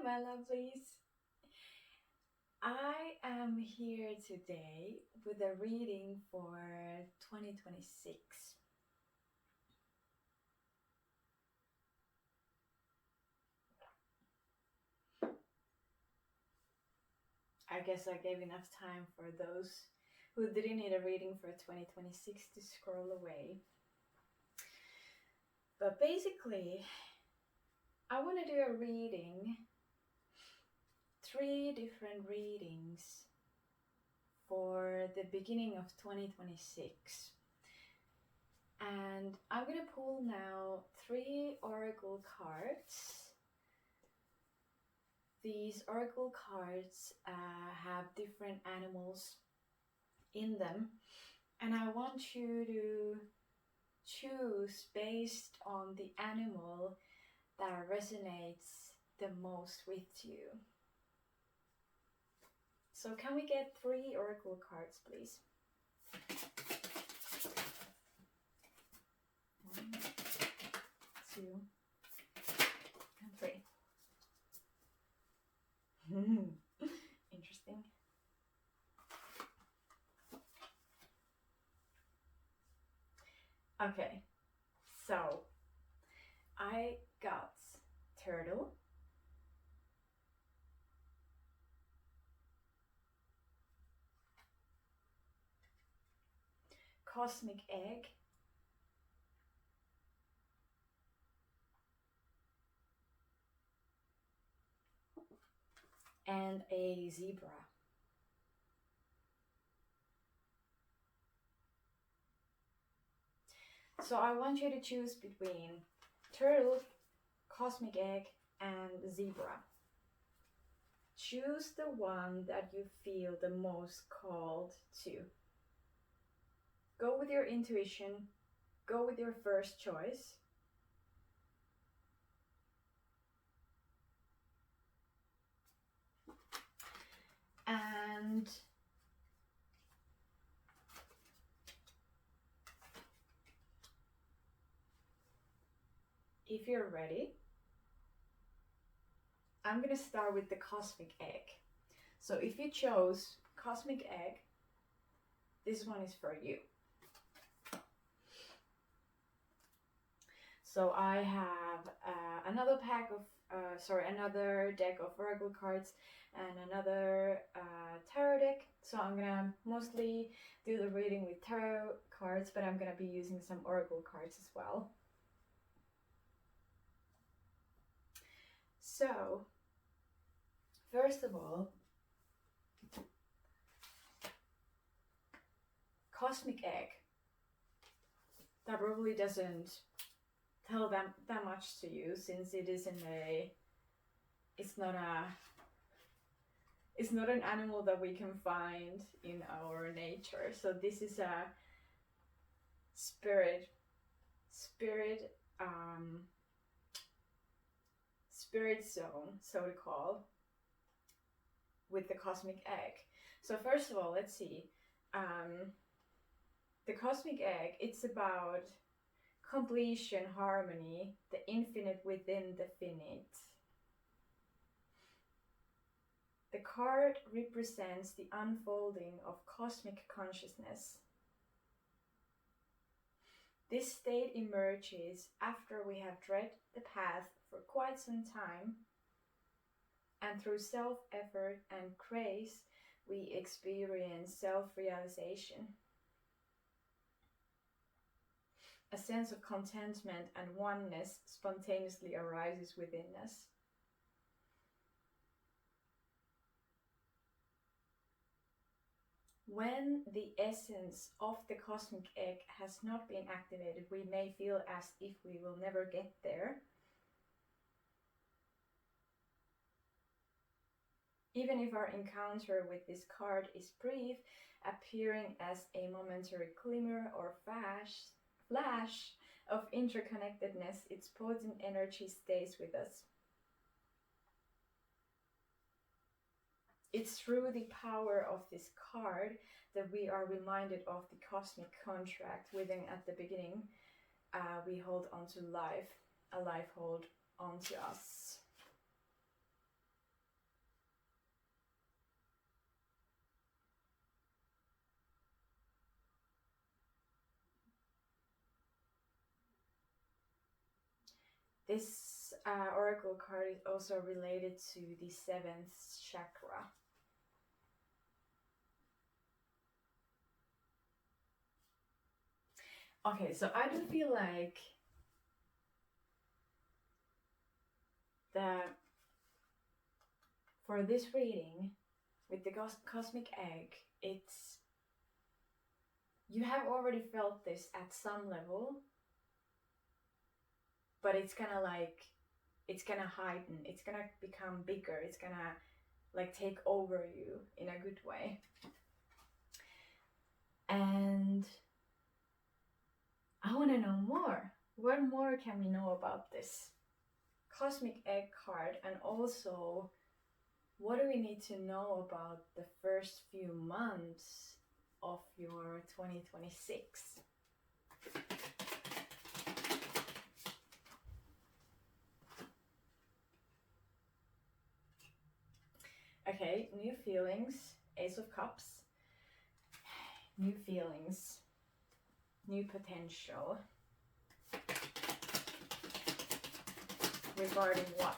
my lovelies. I am here today with a reading for 2026. I guess I gave enough time for those who didn't need a reading for 2026 to scroll away. But basically, I want to do a reading, 3 different readings for the beginning of 2026. And I'm going to pull now 3 oracle cards. These oracle cards have different animals in them, and I want you to choose based on the animal that resonates the most with you. So can we get 3 oracle cards, please? 1, 2, and 3. Interesting. Okay, so I got turtle, cosmic egg, and a zebra. So I want you to choose between turtle, cosmic egg, and zebra. Choose the one that you feel the most called to. Go with your intuition, go with your first choice. And if you're ready, I'm going to start with the cosmic egg. So if you chose cosmic egg, this one is for you. So I have another deck of oracle cards and another tarot deck. So I'm gonna mostly do the reading with tarot cards, but I'm gonna be using some oracle cards as well. So, first of all, cosmic egg. That probably doesn't tell them that much to you, since it is it's not an animal that we can find in our nature. So this is a spirit zone, so to call, with the cosmic egg. So first of all, let's see. The cosmic egg, it's about completion, harmony, the infinite within the finite. The card represents the unfolding of cosmic consciousness. This state emerges after we have tread the path for quite some time, and through self-effort and grace, we experience self-realization. A sense of contentment and oneness spontaneously arises within us. When the essence of the cosmic egg has not been activated, we may feel as if we will never get there. Even if our encounter with this card is brief, appearing as a momentary glimmer or flash of interconnectedness, its potent energy stays with us. It's through the power of this card that we are reminded of the cosmic contract within at the beginning. We hold on to life, a life hold on to us. This oracle card is also related to the 7th chakra. Okay, so I do feel like that for this reading with the cosmic egg, it's, you have already felt this at some level, but it's gonna like, it's gonna heighten, it's gonna become bigger, it's gonna like take over you in a good way. And I want to know more. What more can we know about this cosmic egg card? And also, what do we need to know about the first few months of your 2026? Okay, new feelings, Ace of Cups, new feelings, new potential. Regarding what?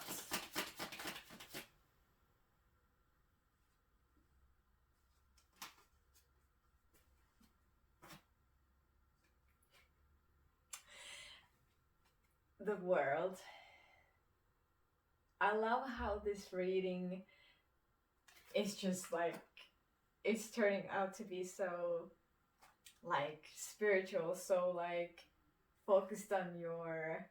The world. I love how this reading is just like, it's turning out to be so like spiritual, so like focused on your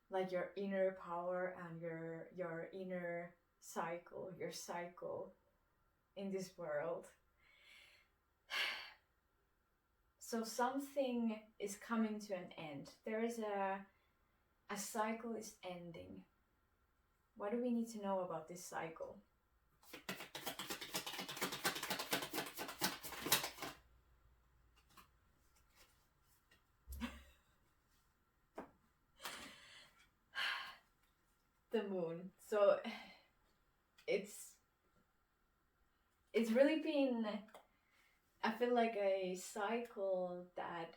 like your inner power and your inner cycle, your cycle in this world. So something is coming to an end. There is a cycle is ending. What do we need to know about this cycle? The moon. So it's really been, I feel like, a cycle that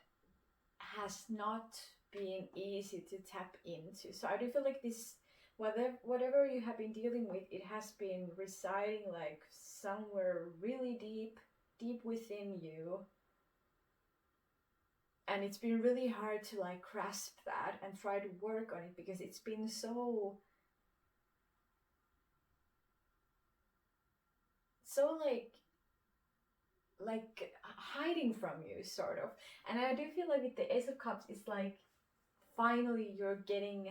has not been easy to tap into. So I do feel like this, whatever you have been dealing with, it has been residing like somewhere really deep within you. And it's been really hard to like grasp that and try to work on it, because it's been so like hiding from you, sort of. And I do feel like with the Ace of Cups, it's like finally you're getting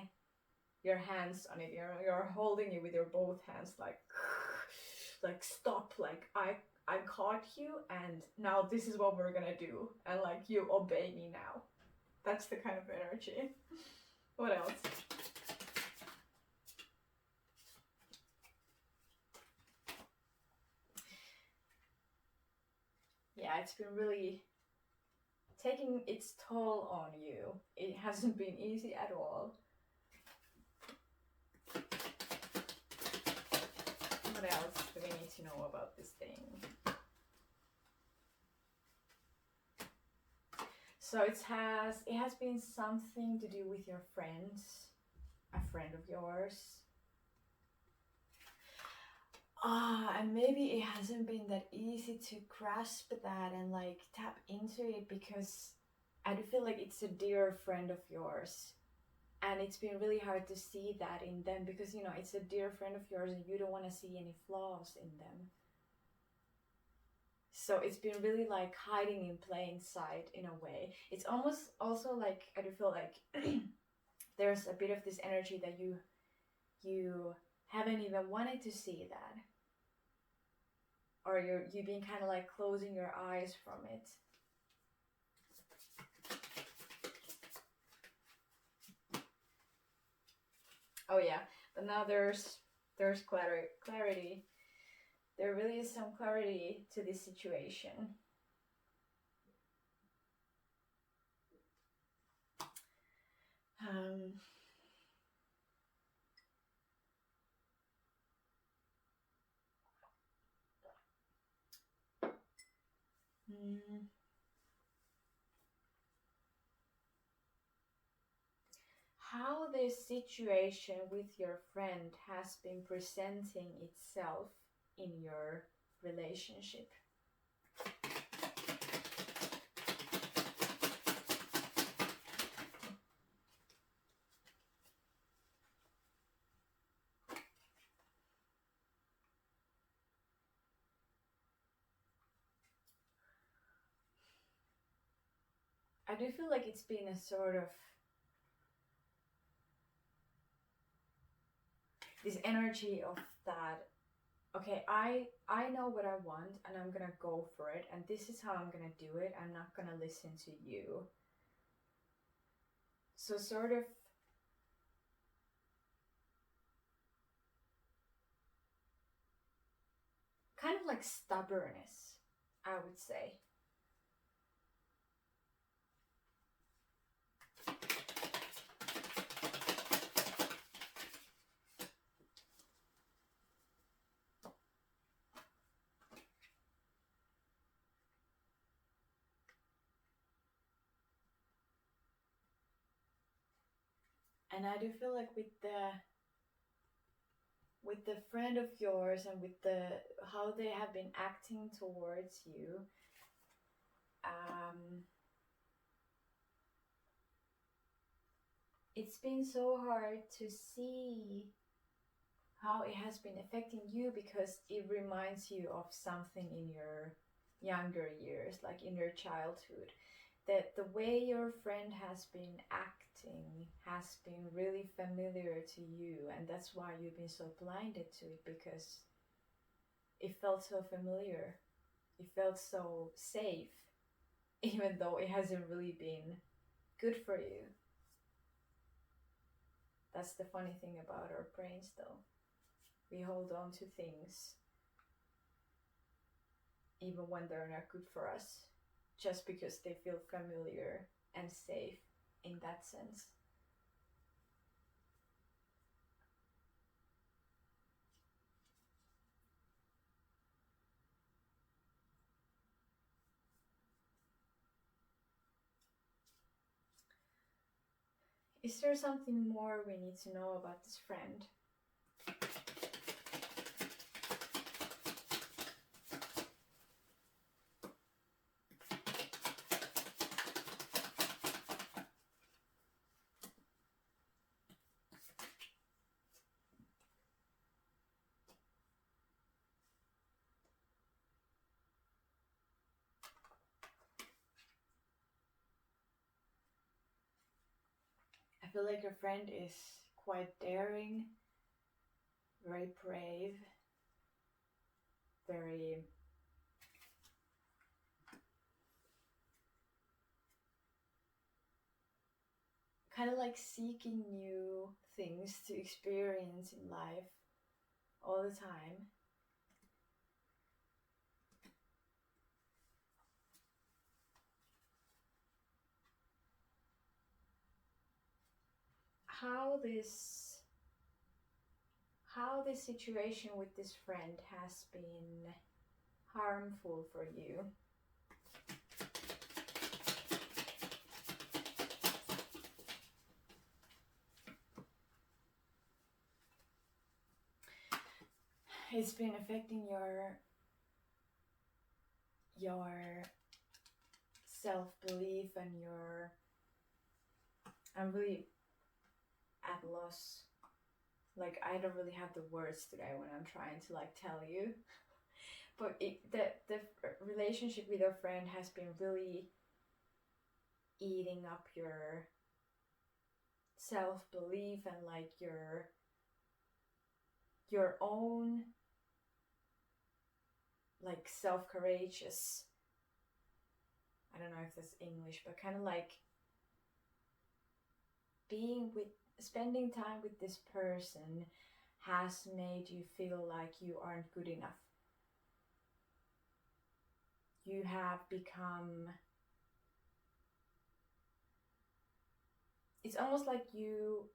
your hands on it, you're holding it with your both hands, like stop, like I caught you, and now this is what we're gonna do, and like you obey me now. That's the kind of energy. What else? Yeah, it's been really taking its toll on you. It hasn't been easy at all. What else do we need to know about this thing? So it has been something to do with your friends, a friend of yours. And maybe it hasn't been that easy to grasp that and like tap into it, because I do feel like it's a dear friend of yours. And it's been really hard to see that in them, because, you know, it's a dear friend of yours and you don't want to see any flaws in them. So it's been really like hiding in plain sight in a way. It's almost also like, I do feel like there's a bit of this energy that you haven't even wanted to see that. Or you've been kind of like closing your eyes from it. Oh yeah, but now there's clarity. There really is some clarity to this situation. How this situation with your friend has been presenting itself in your relationship. I do feel like it's been a sort of this energy of that, okay, I know what I want and I'm gonna go for it, and this is how I'm gonna do it. I'm not gonna listen to you. So sort of kind of like stubbornness, I would say. And I do feel like with the friend of yours and with the how they have been acting towards you, it's been so hard to see how it has been affecting you, because it reminds you of something in your younger years, like in your childhood, that the way your friend has been acting has been really familiar to you, and that's why you've been so blinded to it, because it felt so familiar, it felt so safe, even though it hasn't really been good for you. That's the funny thing about our brains, though. We hold on to things even when they're not good for us, just because they feel familiar and safe in that sense. Is there something more we need to know about this friend? I feel like your friend is quite daring, very brave, very kind of like seeking new things to experience in life all the time. How this situation with this friend has been harmful for you. It's been affecting your self-belief and your, I'm really at loss. Like, I don't really have the words today when I'm trying to like tell you. But the relationship with your friend has been really eating up your self-belief and like your own like self-courageous, I don't know if that's English, but kind of like spending time with this person has made you feel like you aren't good enough. You have become, it's almost like you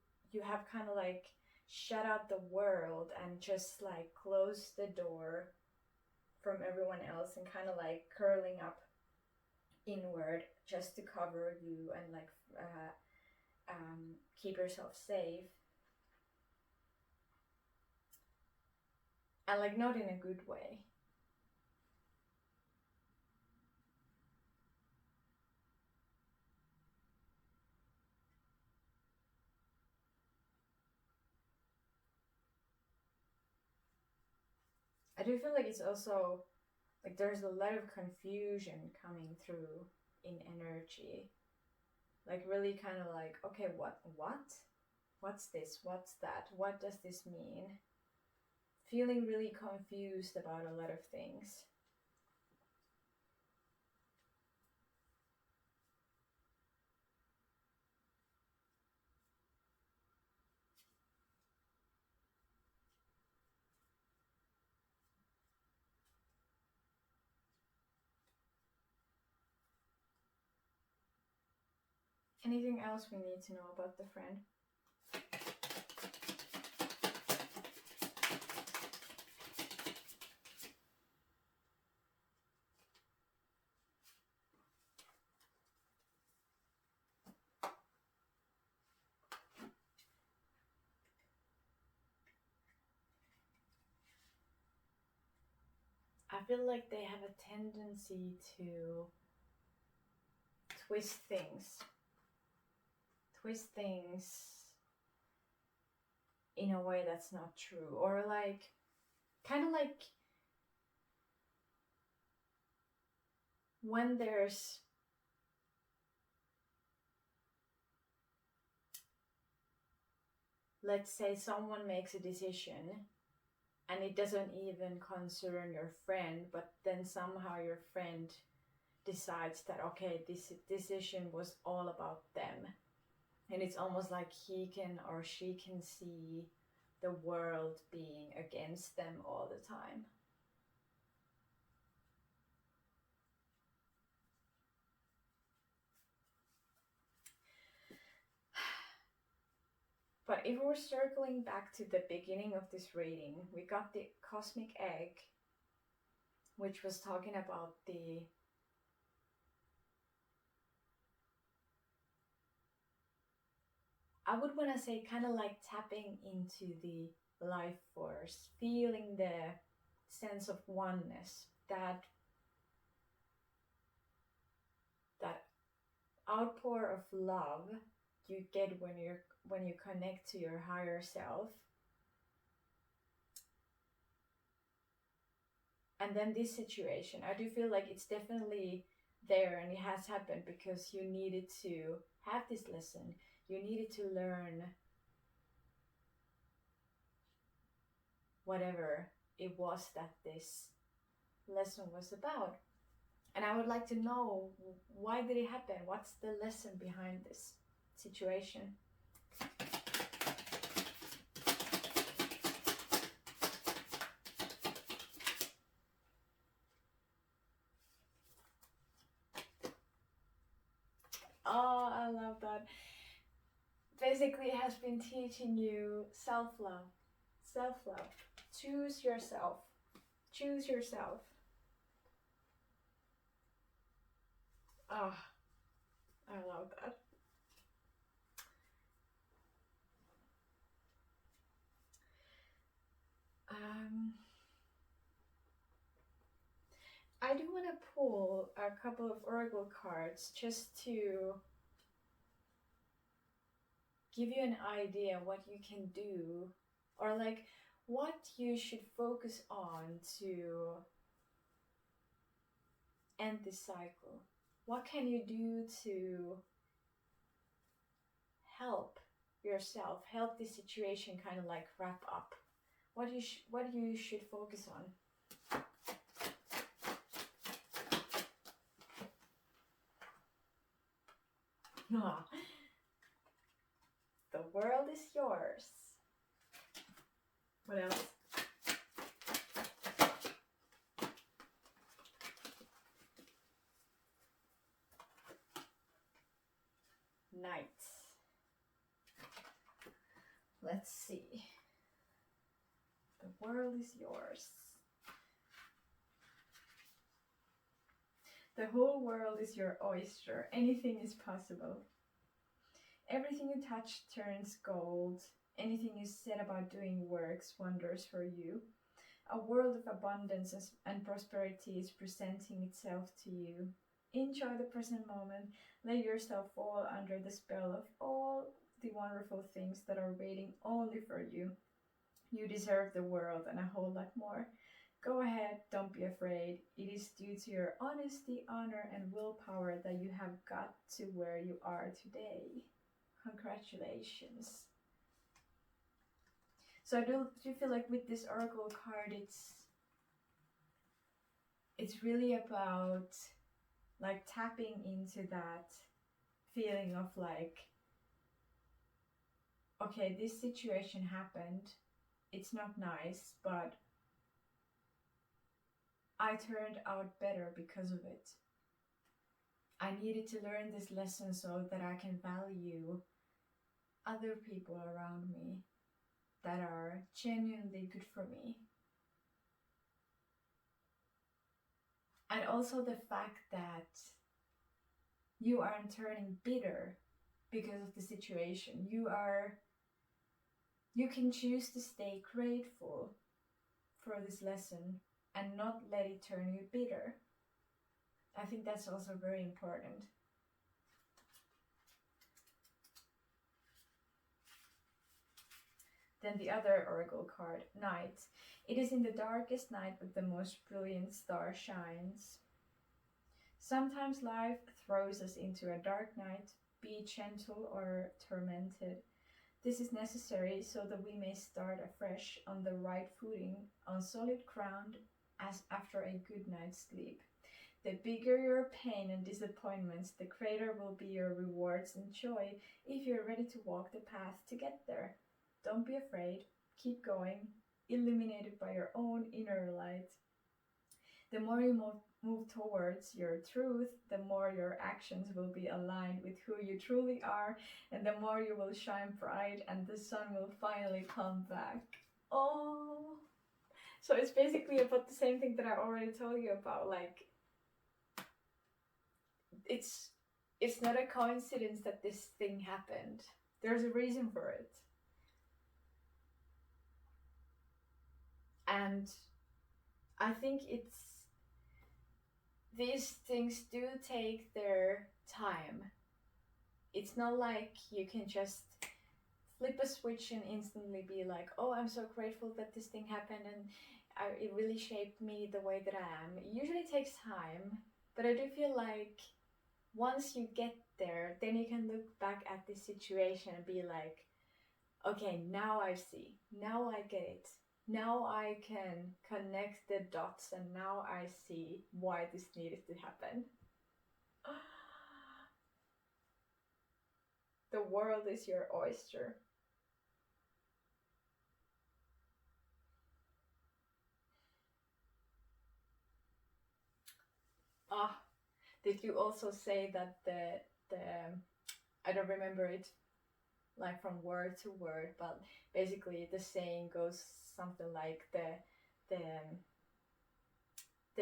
have kind of like shut out the world and just like closed the door from everyone else and kind of like curling up inward just to cover you and like keep yourself safe, and like not in a good way. I do feel like it's also like there's a lot of confusion coming through in energy. Like really kind of like, okay, what's this, what's that, what does this mean? Feeling really confused about a lot of things. Anything else we need to know about the friend? I feel like they have a tendency to twist things. Twist things in a way that's not true. Or like, kind of like when there's let's say someone makes a decision and it doesn't even concern your friend, but then somehow your friend decides that okay, this decision was all about them, and it's almost like he can or she can see the world being against them all the time. But if we're circling back to the beginning of this reading, we got the cosmic egg, which was talking about the I would want to say kind of like tapping into the life force, feeling the sense of oneness, that outpour of love you get when you connect to your higher self. And then this situation, I do feel like it's definitely there and it has happened because you needed to have this lesson. You needed to learn whatever it was that this lesson was about. And I would like to know, why did it happen? What's the lesson behind this situation? Oh, I love that. Basically, it has been teaching you self-love. Self-love. Choose yourself. Choose yourself. Ah, oh, I love that. I do want to pull a couple of oracle cards just to give you an idea what you can do, or like what you should focus on to end this cycle. What can you do to help yourself, help this situation kind of like wrap up? What you should focus on? The world is yours. What else? Night. Let's see. The world is yours. The whole world is your oyster. Anything is possible. Everything you touch turns gold. Anything you said about doing works wonders for you. A world of abundance and prosperity is presenting itself to you. Enjoy the present moment. Let yourself fall under the spell of all the wonderful things that are waiting only for you. You deserve the world and a whole lot more. Go ahead, don't be afraid. It is due to your honesty, honor, and willpower that you have got to where you are today. Congratulations. So do you feel like with this oracle card, it's really about like tapping into that feeling of like, okay, this situation happened. It's not nice, but I turned out better because of it. I needed to learn this lesson so that I can value other people around me that are genuinely good for me. And also the fact that you aren't turning bitter because of the situation. You can choose to stay grateful for this lesson and not let it turn you bitter. I think that's also very important. Then the other oracle card, Night. It is in the darkest night that the most brilliant star shines. Sometimes life throws us into a dark night, be it gentle or tormented. This is necessary so that we may start afresh on the right footing, on solid ground, as after a good night's sleep. The bigger your pain and disappointments, the greater will be your rewards and joy if you're ready to walk the path to get there. Don't be afraid, keep going, illuminated by your own inner light. The more you move towards your truth, the more your actions will be aligned with who you truly are, and the more you will shine bright and the sun will finally come back. Oh! So it's basically about the same thing that I already told you about, like, it's not a coincidence that this thing happened. There's a reason for it. And I think these things do take their time. It's not like you can just flip a switch and instantly be like, oh, I'm so grateful that this thing happened and it really shaped me the way that I am. It usually takes time, but I do feel like once you get there, then you can look back at this situation and be like, okay, now I see, now I get it. Now I can connect the dots and now I see why this needed to happen. The world is your oyster. Did you also say that the I don't remember it like from word to word, but basically the saying goes something like the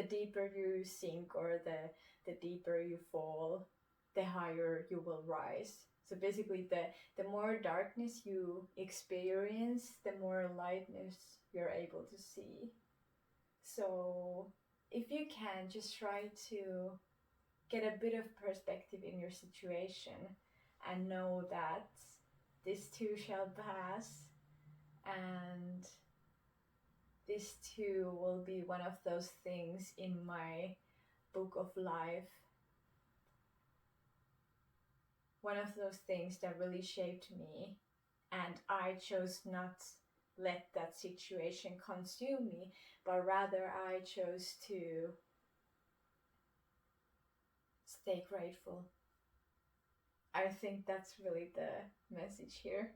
deeper you sink or the deeper you fall, the higher you will rise. So basically the more darkness you experience, the more lightness you're able to see. So if you can, just try to get a bit of perspective in your situation and know that this too shall pass, and this too will be one of those things in my book of life. One of those things that really shaped me, and I chose not let that situation consume me, but rather I chose to stay grateful. I think that's really the message here.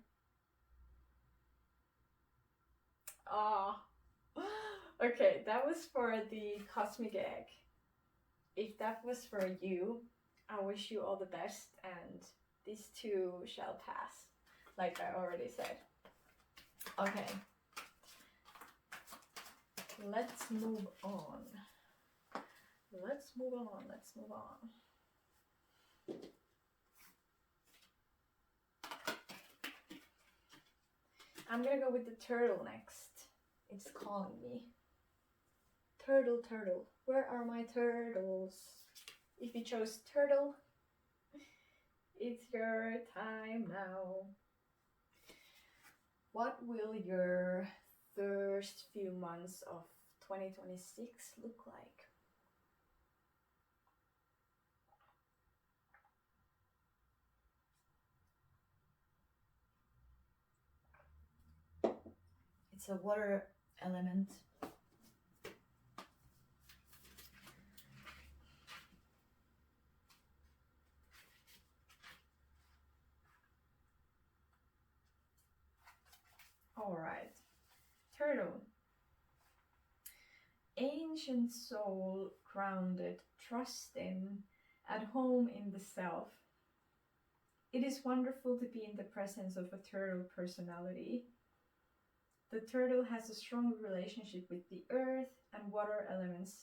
Okay, that was for the cosmic egg. If that was for you, I wish you all the best, and this too shall pass, like I already said. Okay, let's move on. Let's move on. I'm gonna go with the turtle next. It's calling me. Turtle, turtle, where are my turtles? If you chose turtle, it's your time now. What will your first few months of 2026 look like? It's a water element. Alright. Turtle. Ancient soul, grounded, trusting, at home in the self. It is wonderful to be in the presence of a turtle personality. The turtle has a strong relationship with the earth and water elements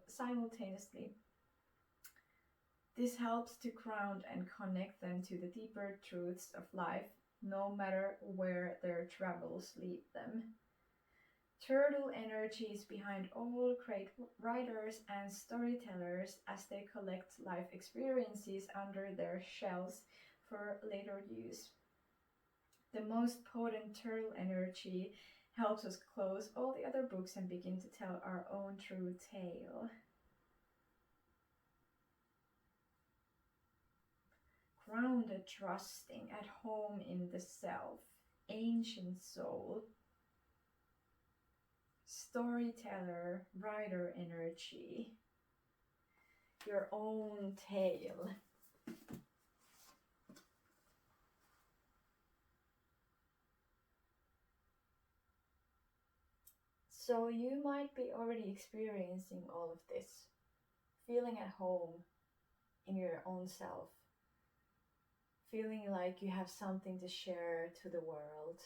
simultaneously. This helps to ground and connect them to the deeper truths of life, no matter where their travels lead them. Turtle energy is behind all great writers and storytellers as they collect life experiences under their shells for later use. The most potent turtle energy helps us close all the other books and begin to tell our own true tale. Grounded, trusting, at home in the self, ancient soul, storyteller, writer energy, your own tale. So you might be already experiencing all of this, feeling at home in your own self, feeling like you have something to share to the world,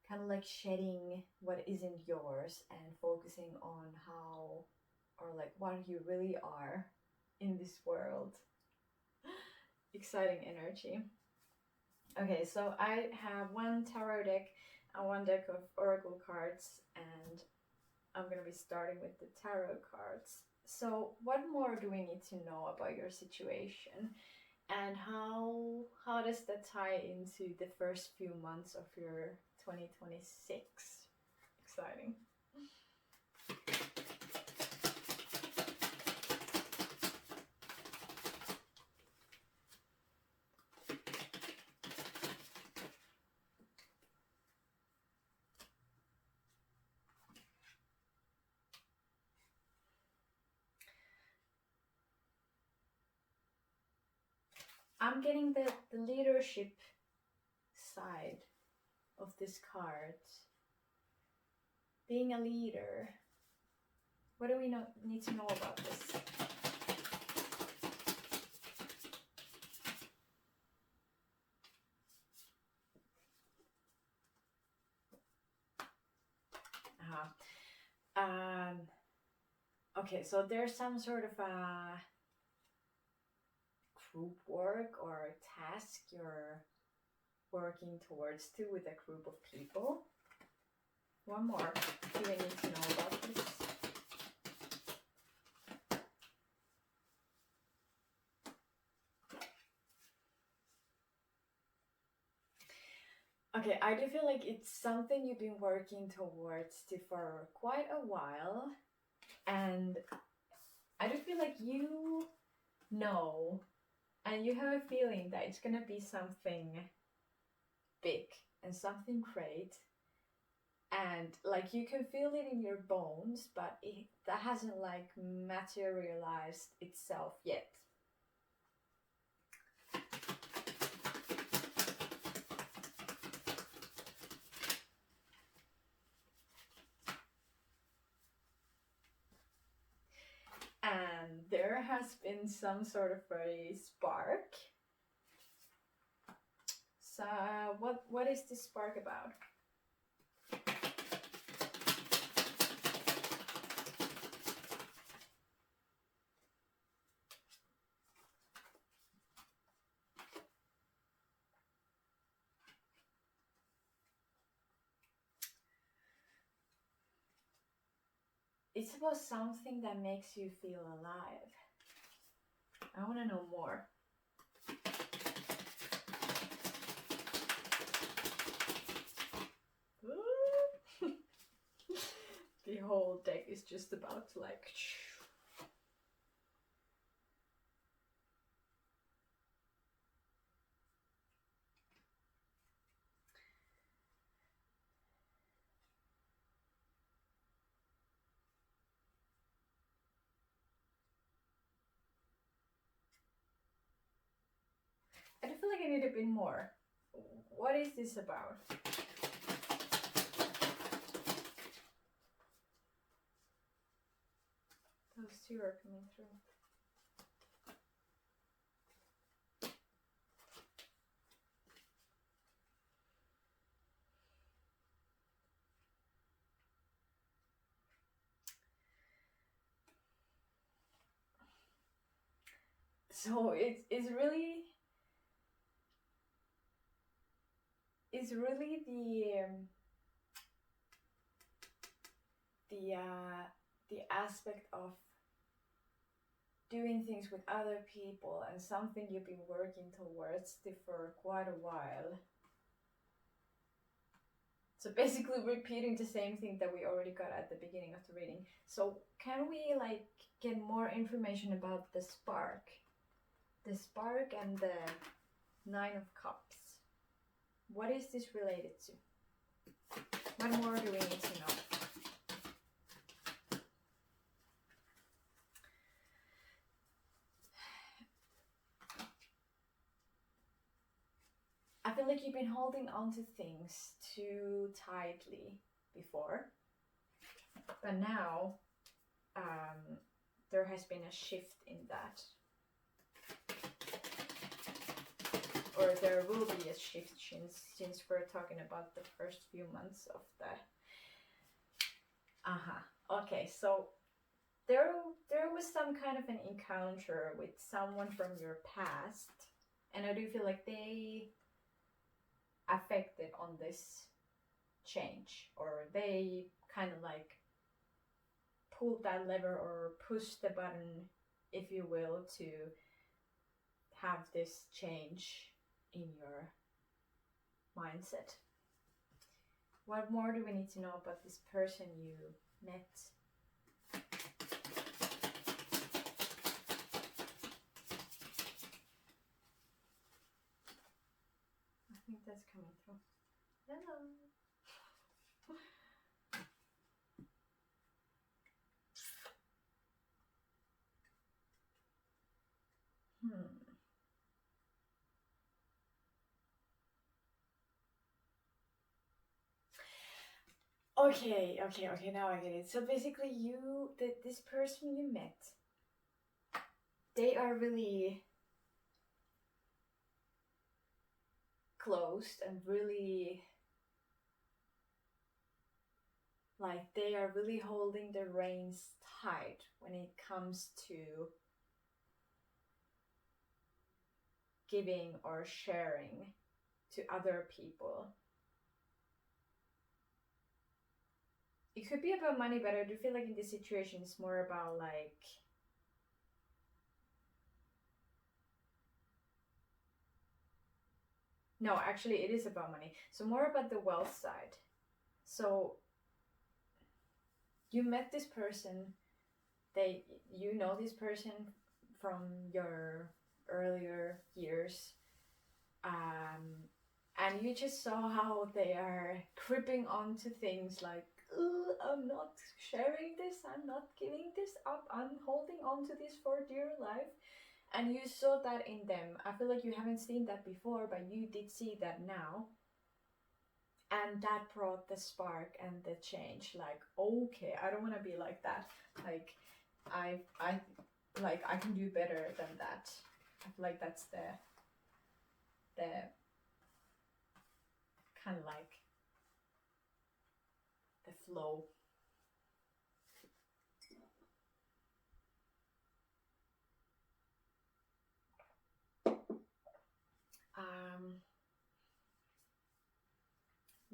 kind of like shedding what isn't yours and focusing on how, or like what you really are in this world. Exciting energy. Okay, so I have one tarot deck and one deck of oracle cards, and I'm gonna be starting with the tarot cards. So what more do we need to know about your situation, and how does that tie into the first few months of your 2026? Exciting. I'm getting the leadership side of this card. Being a leader. What do we need to know about this? Okay, so there's some sort of a group work or task you're working towards with a group of people. One more. Do we need to know about this? Okay, I do feel like it's something you've been working towards for quite a while, and I do feel like you know, and you have a feeling that it's gonna be something big and something great, and like you can feel it in your bones, but that hasn't like materialized itself yet. And there has been some sort of a spark. So what is this spark about? It's about something that makes you feel alive. I want to know more. The whole deck is just about to like... I do feel like I need a bit more. What is this about? Those two are coming through. So it's really the aspect of doing things with other people and something you've been working towards for quite a while. So basically repeating the same thing that we already got at the beginning of the reading. So can we like get more information about the spark? The spark and the 9 of Cups. What is this related to? What more do we need to know? I feel like you've been holding on to things too tightly before, but now there has been a shift in that, or there will be a shift since we're talking about the first few months of the... Okay, so there was some kind of an encounter with someone from your past, and I do feel like they affected on this change, or they kind of like pulled that lever or pushed the button, if you will, to have this change in your mindset. What more do we need to know about this person you met? I think that's coming through. Hello. Okay, now I get it. So basically this person you met, they are really closed and really, like, they are really holding the reins tight when it comes to giving or sharing to other people. It could be about money, but I do feel like in this situation it's more about like no, actually it is about money. So more about the wealth side. So you met this person, you know this person from your earlier years, and you just saw how they are gripping onto things like, I'm not sharing this, I'm not giving this up, I'm holding on to this for dear life. And you saw that in them. I feel like you haven't seen that before, but you did see that now. And that brought the spark and the change. Like, okay, I don't want to be like that. Like, I can do better than that. I feel like that's the kind of like the flow.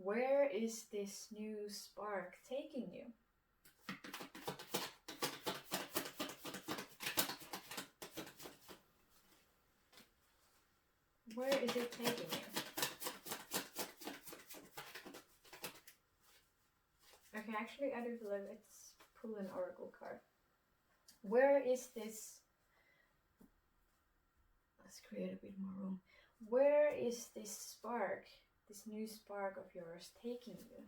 Where is this new spark taking you? Where is it taking you? Okay, actually I do believe let's pull an oracle card. Where is this? Let's create a bit more room. Where is this spark, this new spark of yours taking you?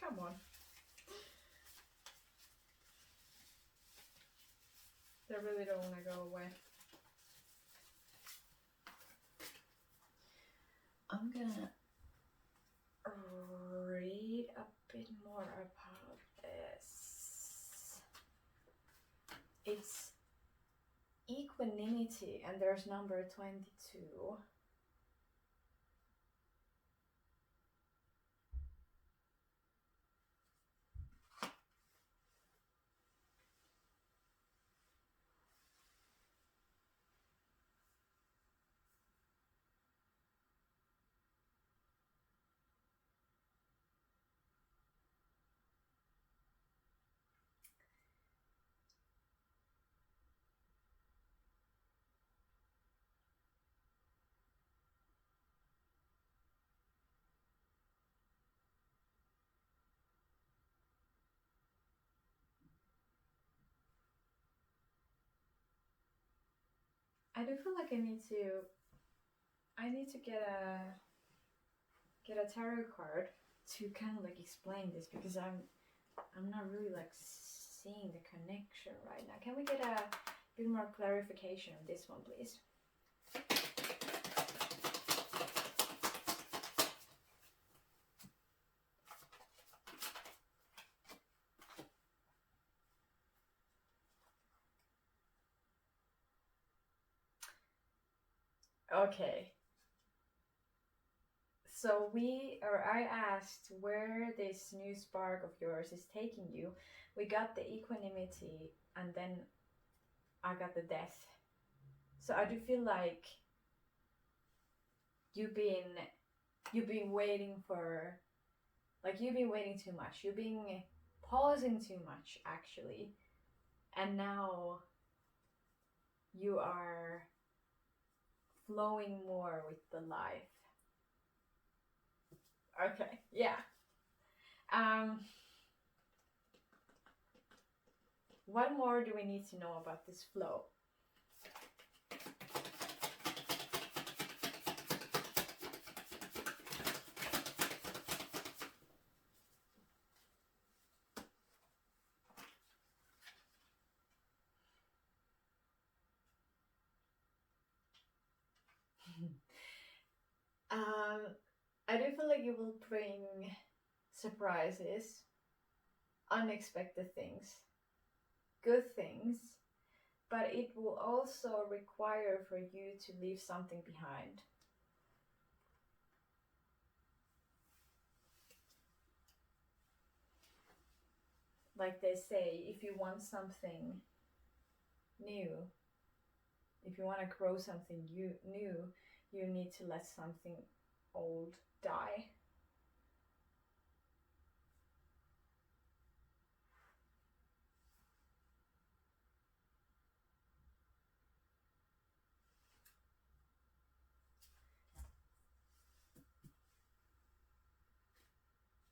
Come on. They really don't want to go away. I'm gonna read a bit more about this. It's equanimity, and there's number 22. I do feel like I need to get a tarot card to kind of like explain this, because I'm not really like seeing the connection right now. Can we get a bit more clarification on this one, please? Okay. So I asked where this new spark of yours is taking you. We got the equanimity, and then I got the death. So I do feel like you've been waiting for, like you've been waiting too much. You've been pausing too much actually. And now you are flowing more with the life. Okay, yeah. What more do we need to know about this flow? I do feel like it will bring surprises, unexpected things, good things, but it will also require for you to leave something behind. Like they say, if you want something new, if you want to grow something new, you need to let something old die.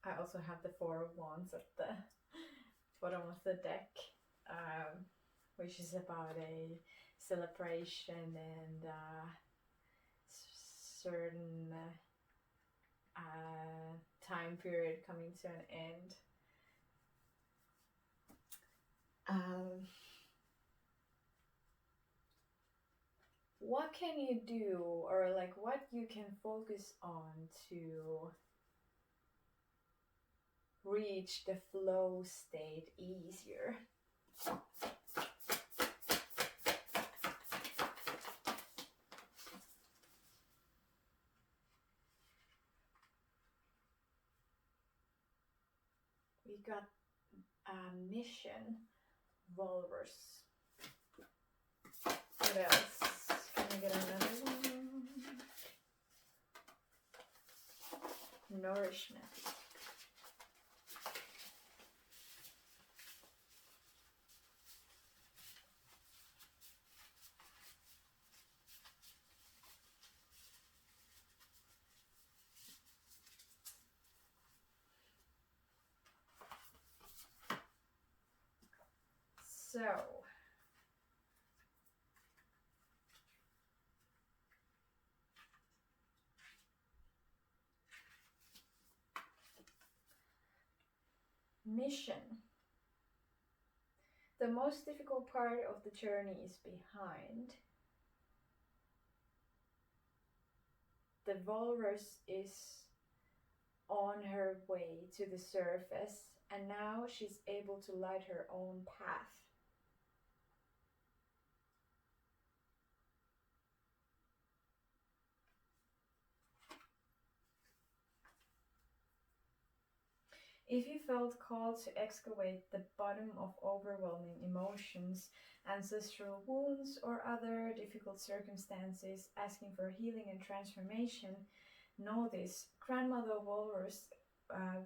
I also have the Four of Wands at the bottom of the deck, which is about a celebration and certain time period coming to an end. What can you do, or like what you can focus on to reach the flow state easier? We got a mission, walrus. What else? Can I get another one? Nourishment. So, mission. The most difficult part of the journey is behind. The walrus is on her way to the surface, and now she's able to light her own path. If you felt called to excavate the bottom of overwhelming emotions, ancestral wounds, or other difficult circumstances asking for healing and transformation, know this: Grandmother Walrus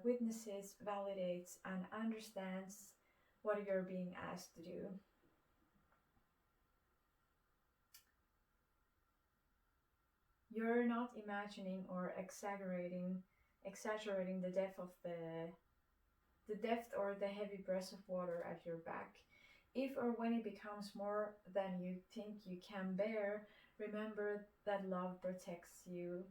witnesses, validates, and understands what you're being asked to do. You're not imagining or exaggerating the depth or the heavy breath of water at your back. If or when it becomes more than you think you can bear, remember that love protects you.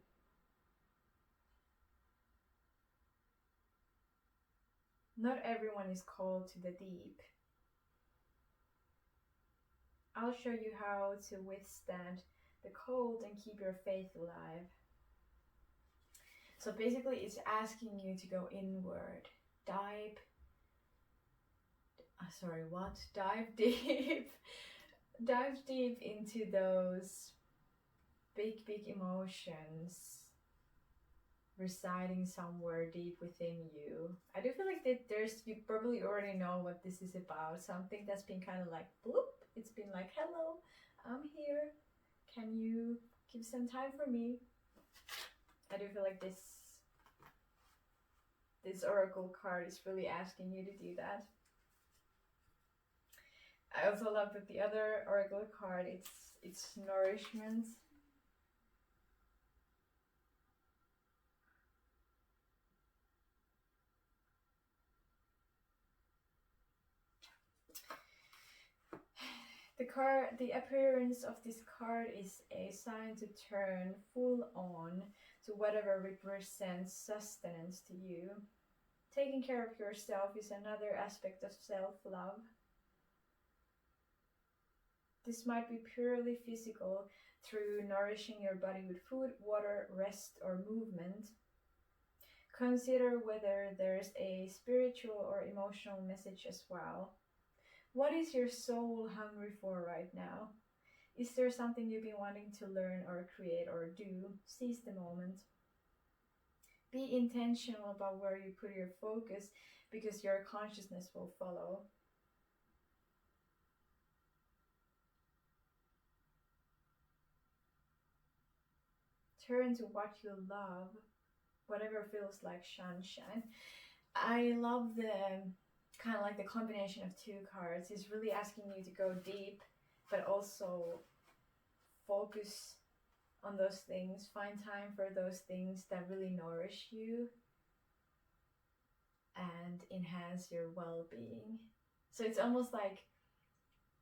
Not everyone is called to the deep. I'll show you how to withstand the cold and keep your faith alive. So basically, it's asking you to go inward. Dive deep. Dive deep into those big emotions residing somewhere deep within you. I do feel like that you probably already know what this is about. Something that's been kind of like bloop. It's been like, hello, I'm here. Can you give some time for me? I do feel like this oracle card is really asking you to do that. I also love that the other oracle card, it's nourishment. The appearance of this card is a sign to turn full on to whatever represents sustenance to you. Taking care of yourself is another aspect of self-love. This might be purely physical, through nourishing your body with food, water, rest, or movement. Consider whether there's a spiritual or emotional message as well. What is your soul hungry for right now? Is there something you've been wanting to learn or create or do? Seize the moment. Be intentional about where you put your focus, because your consciousness will follow. Turn to what you love, whatever feels like sunshine. I love the kind of like the combination of two cards. It's really asking you to go deep, but also focus on those things. Find time for those things that really nourish you and enhance your well-being. So it's almost like,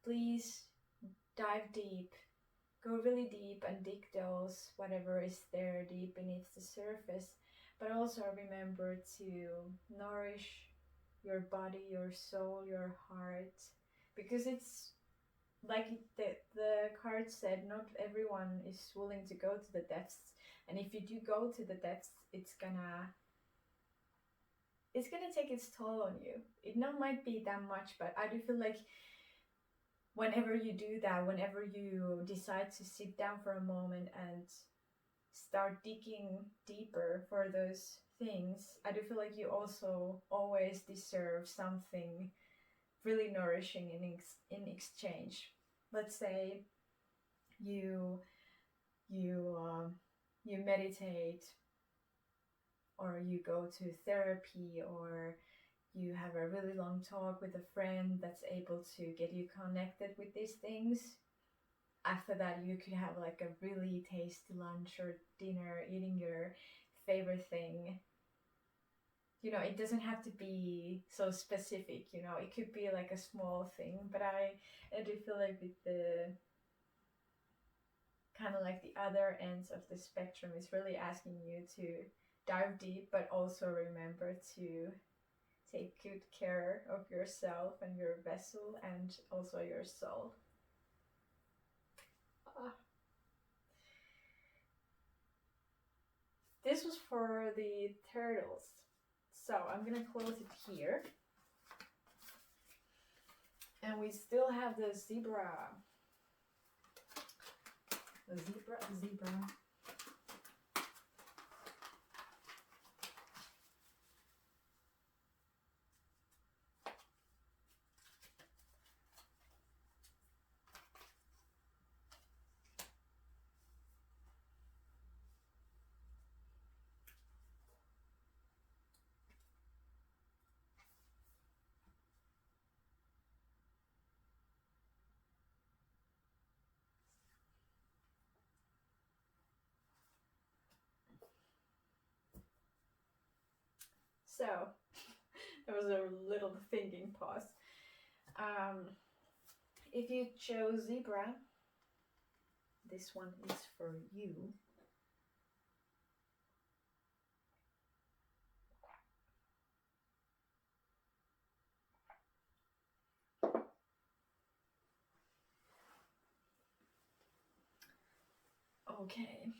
please dive deep, go really deep and dig those whatever is there deep beneath the surface, but also remember to nourish your body, your soul, your heart, because it's like the card said, not everyone is willing to go to the depths, and if you do go to the depths, it's gonna take its toll on you. It not might be that much, but I do feel like whenever you do that, whenever you decide to sit down for a moment and start digging deeper for those things, I do feel like you also always deserve something really nourishing in exchange. Let's say you you you meditate, or you go to therapy, or you have a really long talk with a friend that's able to get you connected with these things. After that, you could have like a really tasty lunch or dinner, eating your favorite thing. You know, it doesn't have to be so specific, you know, it could be like a small thing. But I do feel like with the kind of like the other ends of the spectrum is really asking you to dive deep, but also remember to take good care of yourself and your vessel and also your soul. This was for the turtles. So I'm gonna close it here. And we still have the zebra. The zebra. So, there was a little thinking pause. If you chose zebra, this one is for you. Okay.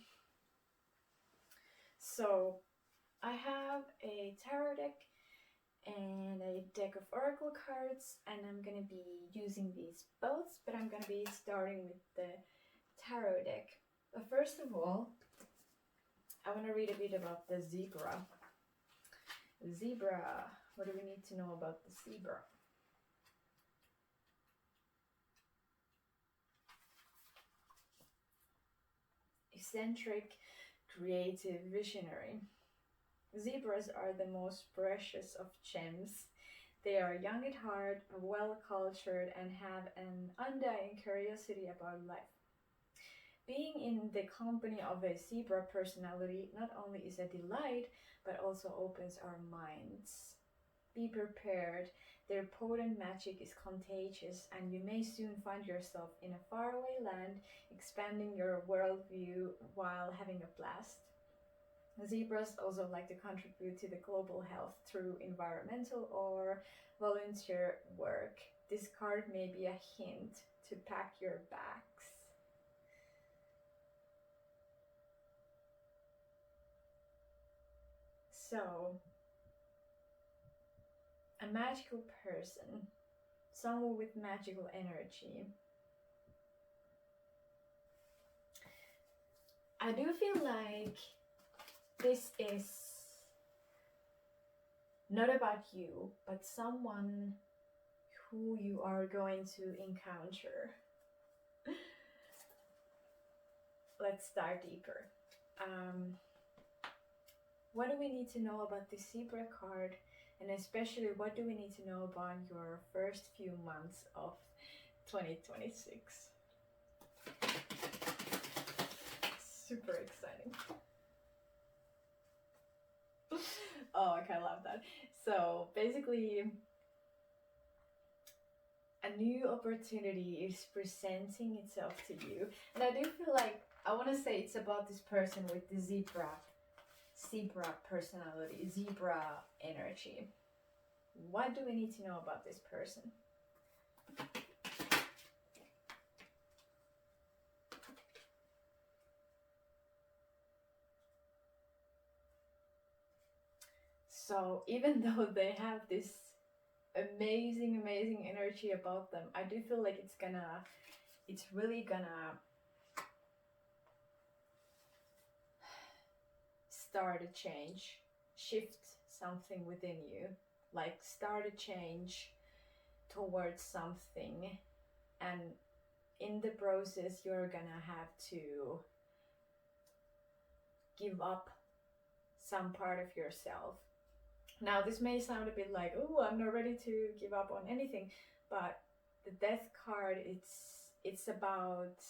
So, I have a tarot deck and a deck of oracle cards, and I'm gonna be using these both, but I'm gonna be starting with the tarot deck. But first of all, I want to read a bit about the zebra. Zebra, what do we need to know about the zebra? Eccentric, creative, visionary. Zebras are the most precious of gems. They are young at heart, well cultured, and have an undying curiosity about life. Being in the company of a zebra personality not only is a delight, but also opens our minds. Be prepared, their potent magic is contagious, and you may soon find yourself in a faraway land, expanding your worldview while having a blast. Zebras also like to contribute to the global health through environmental or volunteer work. This card may be a hint to pack your bags. So, a magical person, someone with magical energy. I do feel like this is not about you, but someone who you are going to encounter. Let's dive deeper. What do we need to know about the zebra card? And especially, what do we need to know about your first few months of 2026? Super exciting. Oh, okay, I love that. So basically, a new opportunity is presenting itself to you. And I do feel like I want to say it's about this person with the zebra personality, zebra energy. What do we need to know about this person? So even though they have this amazing energy about them, I do feel like it's really gonna start a change, shift something within you, like start a change towards something. And in the process you're gonna have to give up some part of yourself. Now this may sound a bit like, oh, I'm not ready to give up on anything, but the death card, it's about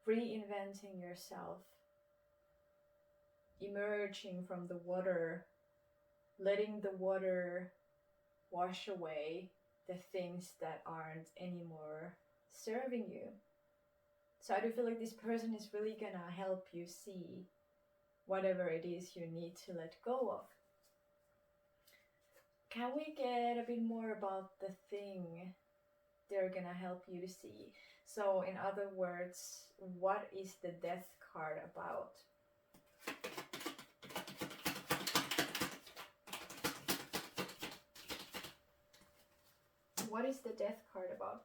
reinventing yourself, emerging from the water, letting the water wash away the things that aren't anymore serving you. So I do feel like this person is really gonna help you see whatever it is you need to let go of. Can we get a bit more about the thing they're gonna help you to see? So in other words, what is the death card about? What is the death card about?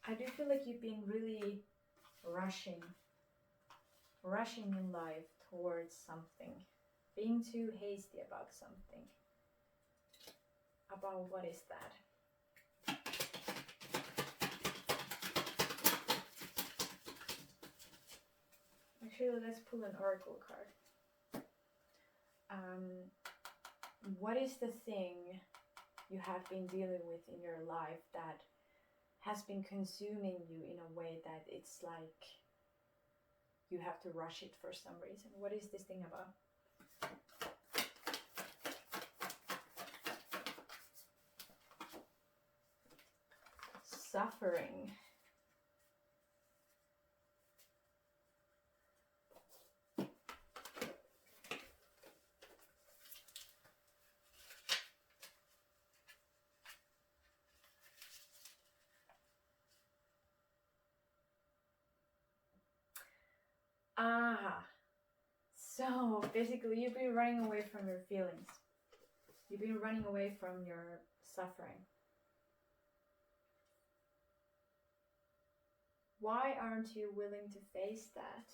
I do feel like you've been really rushing in life towards something, being too hasty about something. About what is that? Actually, let's pull an oracle card. What is the thing you have been dealing with in your life that has been consuming you in a way that it's like you have to rush it for some reason? What is this thing about? Suffering. So basically you've been running away from your feelings. You've been running away from your suffering. Why aren't you willing to face that?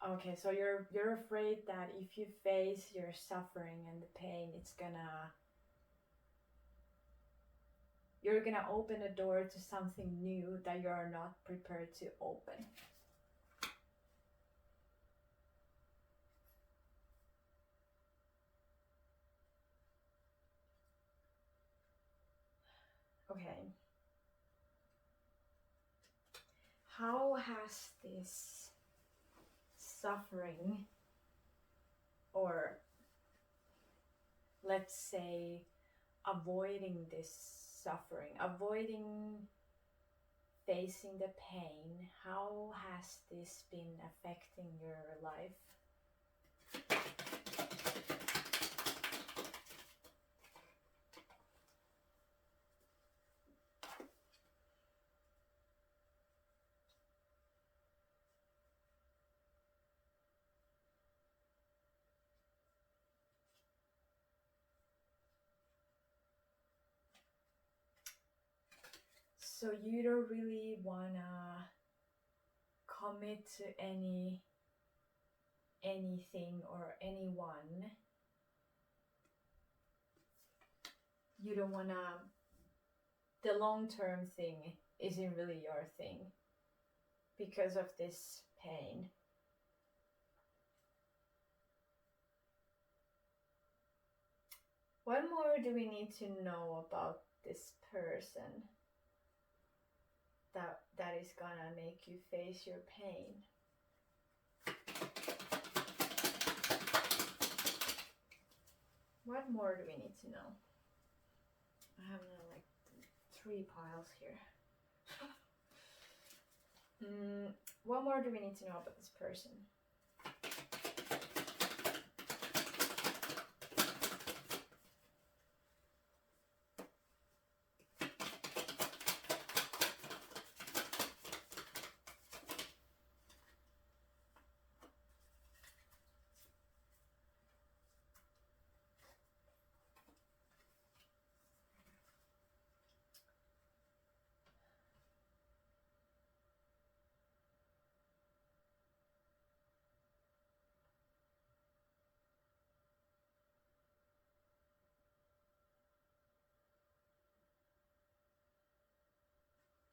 Okay, so you're afraid that if you face your suffering and the pain, you're gonna open a door to something new that you're not prepared to open. Okay. How has this suffering, or let's say avoiding this suffering, avoiding facing the pain, how has this been affecting your life? So you don't really wanna commit to anything or anyone. You don't wanna, the long-term thing isn't really your thing because of this pain. What more do we need to know about this person that is gonna make you face your pain? What more do we need to know? I have like 3 piles here. What more do we need to know about this person?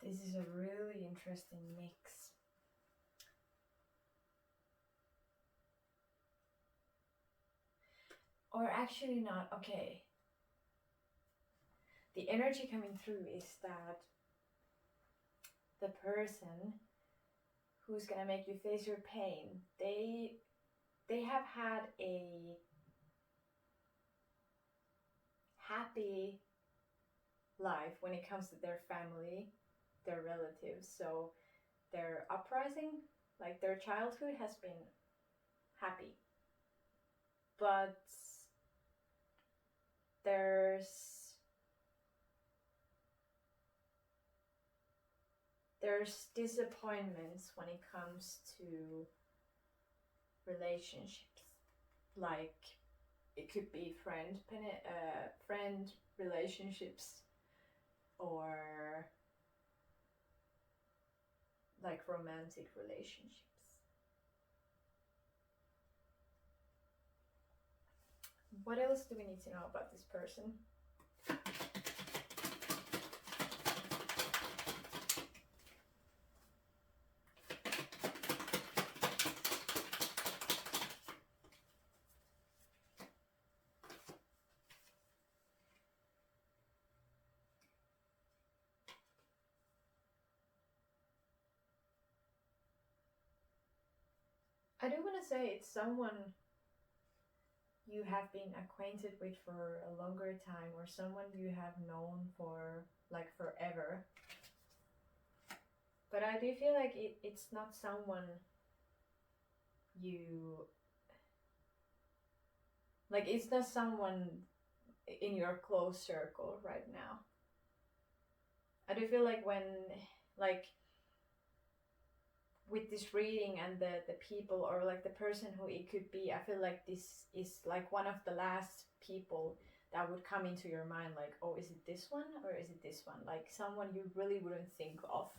This is a really interesting mix. Or actually not, okay. The energy coming through is that the person who's gonna make you face your pain, they have had a happy life when it comes to their family, their relatives. So their uprising, like their childhood, has been happy. But there's disappointments when it comes to relationships. Like it could be friend relationships, or like romantic relationships. What else do we need to know about this person? I do want to say it's someone you have been acquainted with for a longer time, or someone you have known for like forever. But I do feel like it's not someone you like, it's not someone in your close circle right now. I do feel like when, like, with this reading and the people, or like the person who it could be, I feel like this is like one of the last people that would come into your mind, like, oh, is it this one or is it this one? Like someone you really wouldn't think of.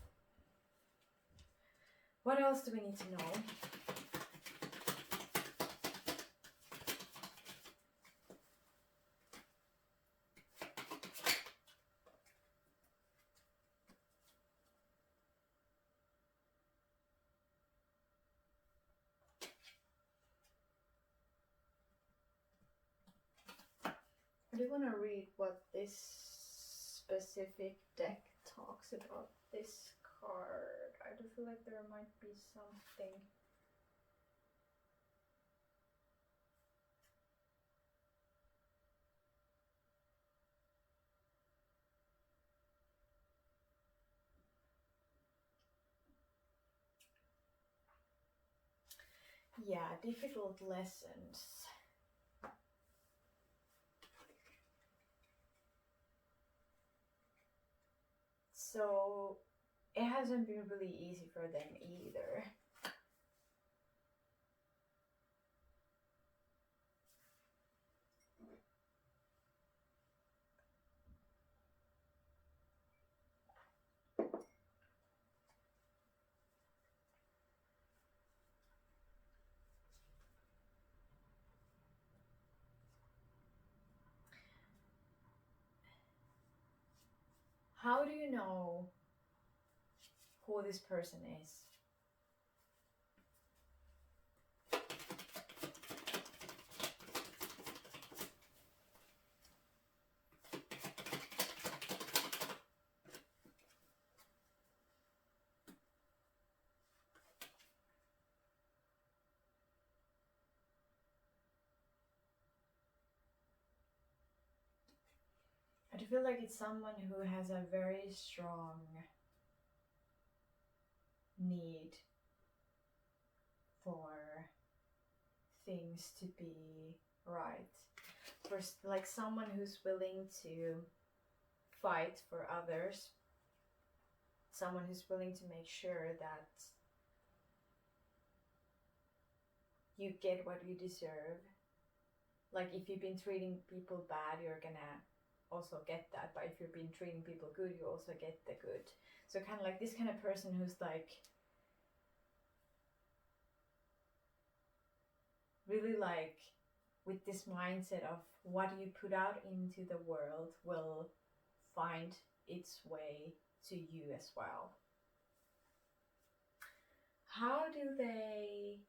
What else do we need to know? I do want to read what this specific deck talks about this card. I do feel like there might be something. Yeah, difficult lessons. So it hasn't been really easy for them either. How do you know who this person is? I do feel like it's someone who has a very strong need for things to be right. First, like someone who's willing to fight for others, someone who's willing to make sure that you get what you deserve. Like if you've been treating people bad, you're gonna also get that, but if you've been treating people good, you also get the good. So kind of like this kind of person who's like really like with this mindset of what you put out into the world will find its way to you as well. How do they,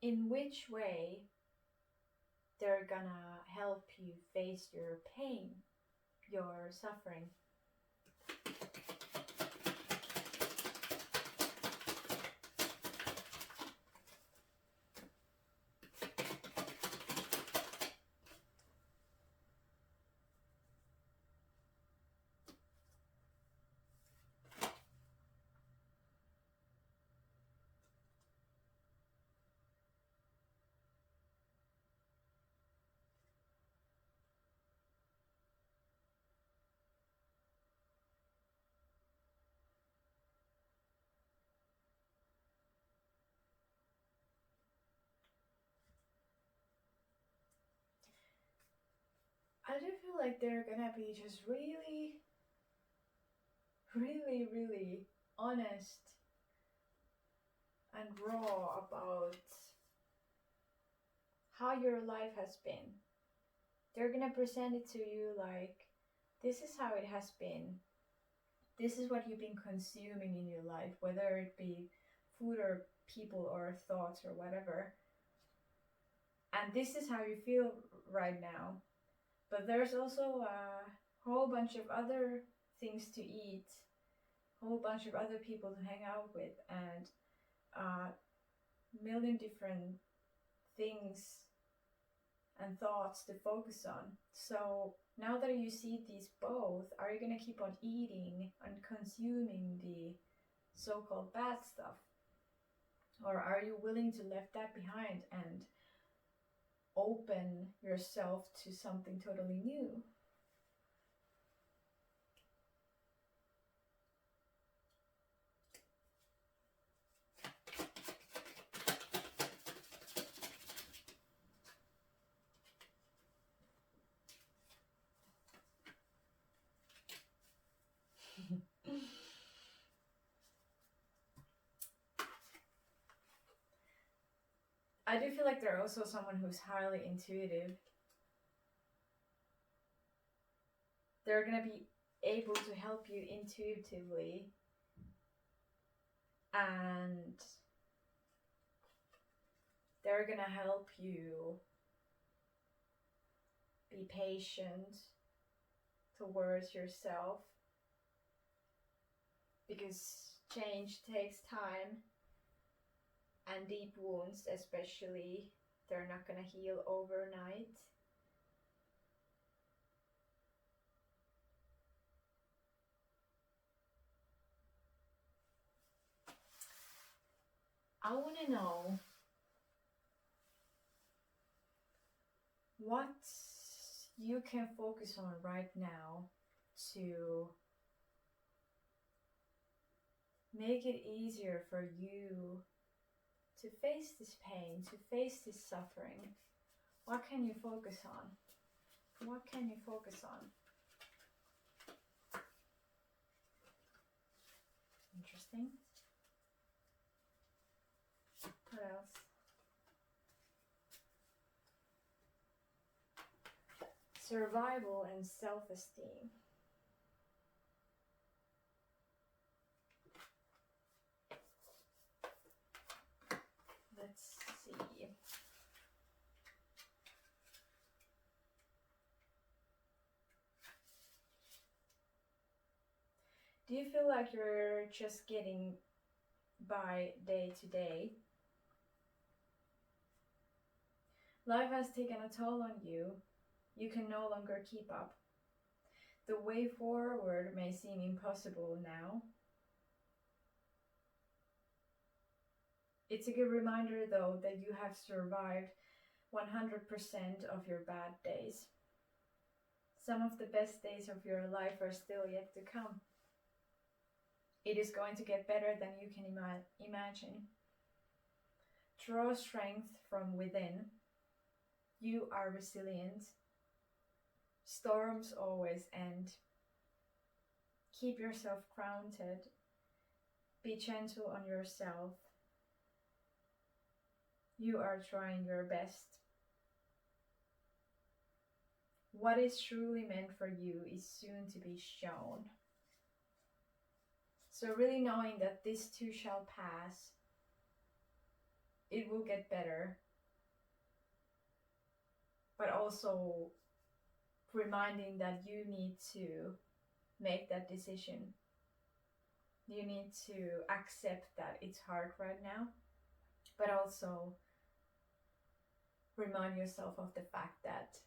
in which way they're gonna help you face your pain, your suffering? I do feel like they're gonna be just really, really, really honest and raw about how your life has been. They're gonna present it to you like, this is how it has been. This is what you've been consuming in your life, whether it be food or people or thoughts or whatever. And this is how you feel right now. But there's also a whole bunch of other things to eat, a whole bunch of other people to hang out with, and a million different things and thoughts to focus on. So now that you see these both, are you going to keep on eating and consuming the so-called bad stuff? Or are you willing to leave that behind and open yourself to something totally new? I do feel like they're also someone who's highly intuitive. They're gonna be able to help you intuitively, and they're gonna help you be patient towards yourself, because change takes time, and deep wounds especially, they're not gonna heal overnight. I want to know what you can focus on right now to make it easier for you to face this pain, to face this suffering. What can you focus on? What can you focus on? Interesting. What else? Survival and self-esteem. Let's see. Do you feel like you're just getting by day to day? Life has taken a toll on you. You can no longer keep up. The way forward may seem impossible now. It's a good reminder, though, that you have survived 100% of your bad days. Some of the best days of your life are still yet to come. It is going to get better than you can imagine. Draw strength from within. You are resilient. Storms always end. Keep yourself grounded. Be gentle on yourself. You are trying your best. What is truly meant for you is soon to be shown. So, really knowing that this too shall pass, it will get better, but also reminding that you need to make that decision. You need to accept that it's hard right now, but also remind yourself of the fact that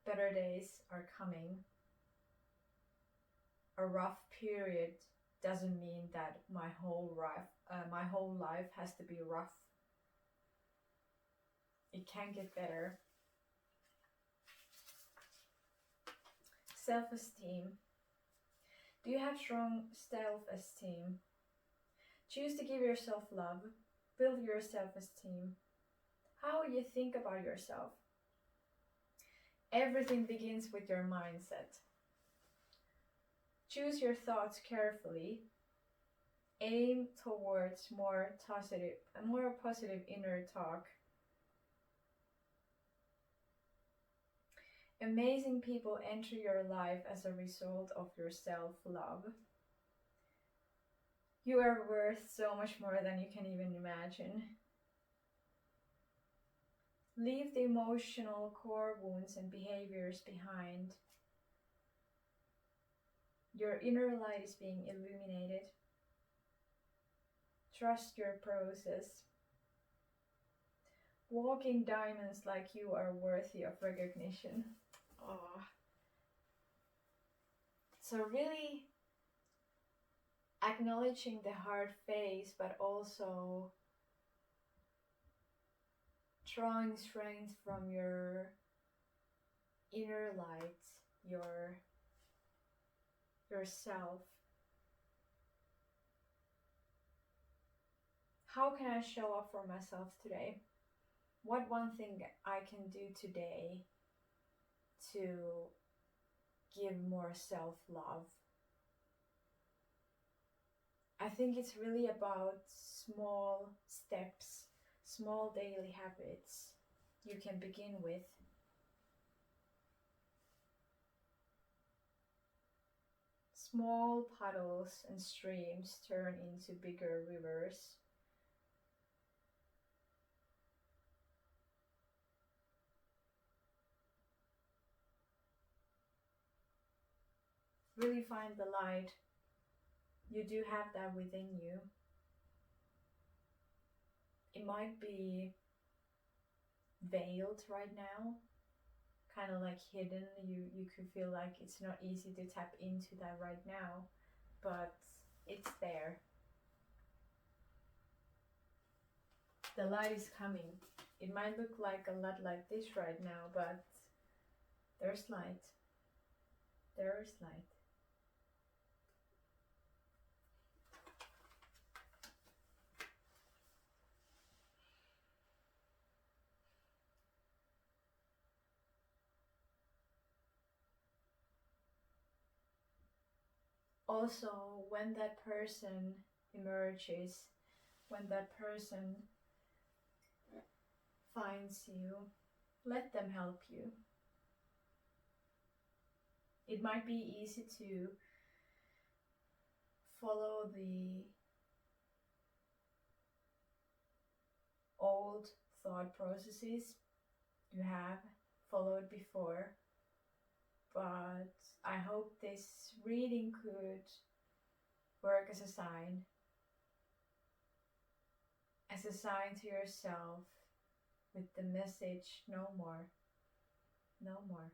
better days are coming. A rough period doesn't mean that my whole life has to be rough. It can get better. Self-esteem. Do you have strong self-esteem? Choose to give yourself love. Build your self-esteem. How you think about yourself. Everything begins with your mindset. Choose your thoughts carefully. Aim towards more positive inner talk. Amazing people enter your life as a result of your self-love. You are worth so much more than you can even imagine. Leave the emotional core wounds and behaviors behind. Your inner light is being illuminated. Trust your process. Walking diamonds like you are worthy of recognition. Oh. So really acknowledging the hard phase, but also drawing strength from your inner light, yourself. How can I show up for myself today? What one thing I can do today to give more self-love? I think it's really about small steps, small daily habits you can begin with. Small puddles and streams turn into bigger rivers. Really find the light. You do have that within you. It might be veiled right now, kind of like hidden. You could feel like it's not easy to tap into that right now, but it's there. The light is coming. It might look like a lot like this right now, but there's light. There is light. Also, when that person emerges, when that person finds you, let them help you. It might be easy to follow the old thought processes you have followed before, but I hope this reading could work as a sign to yourself with the message: no more, no more,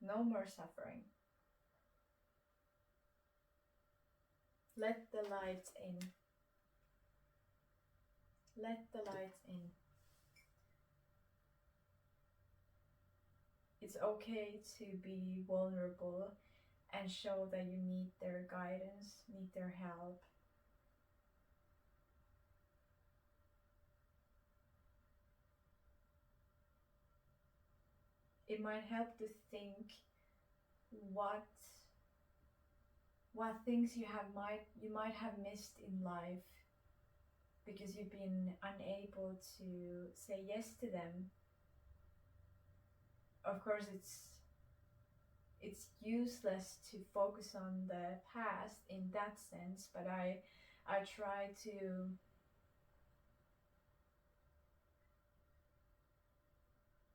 no more suffering. Let the lights in. Let the lights in. It's okay to be vulnerable and show that you need their guidance, need their help. It might help to think what things you might have missed in life because you've been unable to say yes to them, of course it's useless to focus on the past in that sense, but I try to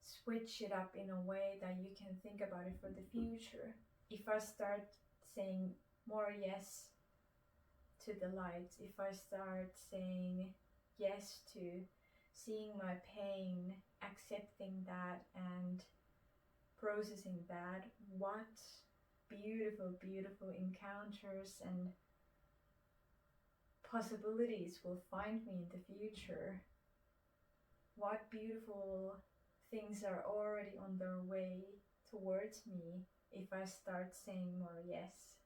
switch it up in a way that you can think about it for the future. If I start saying more yes to the light, if I start saying yes to seeing my pain, accepting that, and processing that, what beautiful, beautiful encounters and possibilities will find me in the future. What beautiful things are already on their way towards me if I start saying more yes.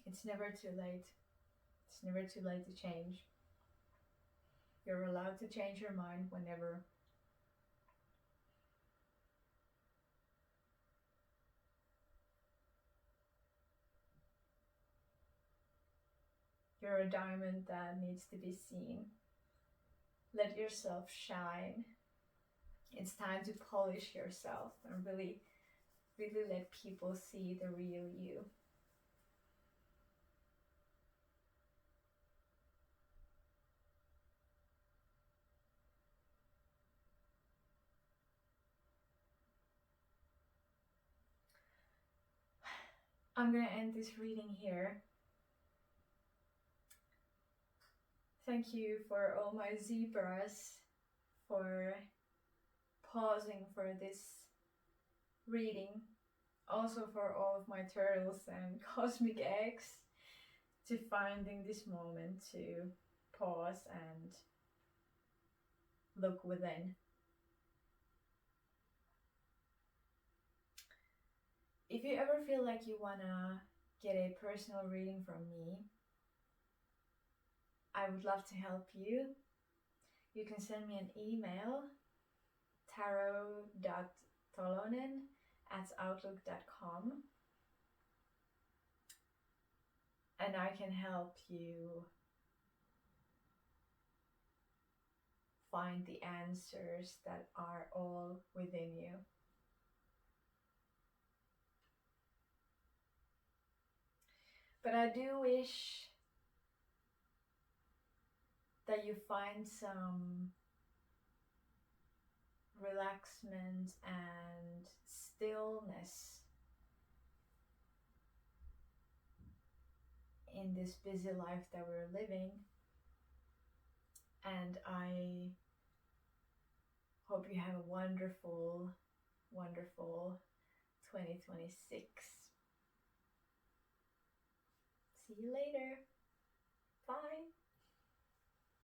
It's never too late. It's never too late to change. You're allowed to change your mind whenever. You're a diamond that needs to be seen. Let yourself shine. It's time to polish yourself and really, really let people see the real you. I'm gonna end this reading here. Thank you for all my zebras for pausing for this reading. Also for all of my turtles and cosmic eggs to finding this moment to pause and look within. If you ever feel like you wanna get a personal reading from me, I would love to help you. You can send me an email, tarot.tolonen@outlook.com, and I can help you find the answers that are all within you. But I do wish that you find some relaxment and stillness in this busy life that we're living. And I hope you have a wonderful, wonderful 2026. See you later.